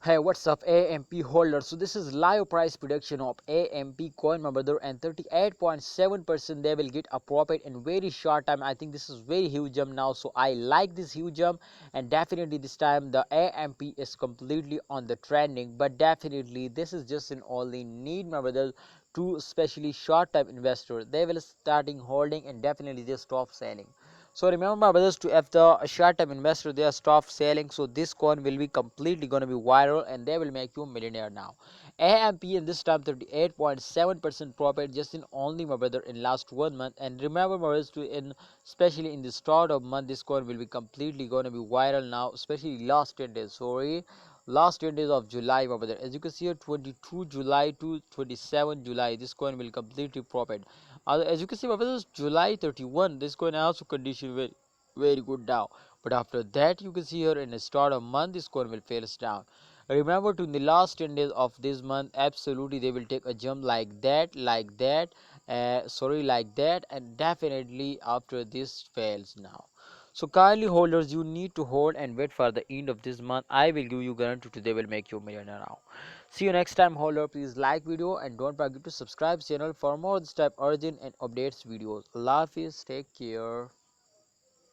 Hey, what's up, AMP holder? So this is live price prediction of AMP coin, my brother, and 38.7% they will get a profit in very short time. I think this is very huge jump now, so I like this huge jump, and definitely this time the AMP is completely on the trending. But definitely this is just an only need, my brother, to especially short time investor. They will starting holding and definitely they stop selling. So remember, my brothers, to if the short-term investor they are stop selling, so this coin will be completely gonna be viral and they will make you a millionaire now. AMP in this time 38.7% profit just in only, my brother, in last 1 month. And remember, my brothers, to in especially in the start of month this coin will be completely gonna be viral now, especially last 10 days. Sorry, last 10 days of July, my brother. As you can see here, 22 July to 27 July, this coin will completely profit. As you can see, my brothers, July 31, this coin also condition very good now. But after that, you can see here in the start of month, this coin will fail down. Remember, to in the last 10 days of this month, absolutely they will take a jump like that, sorry, like that, and definitely after this fails now. So kindly holders, you need to hold and wait for the end of this month. I will give you guarantee they will make you a millionaire now. See you next time, holder. Please like video and don't forget to subscribe channel for more this type urgent and updates videos. Allah Hafiz, take care.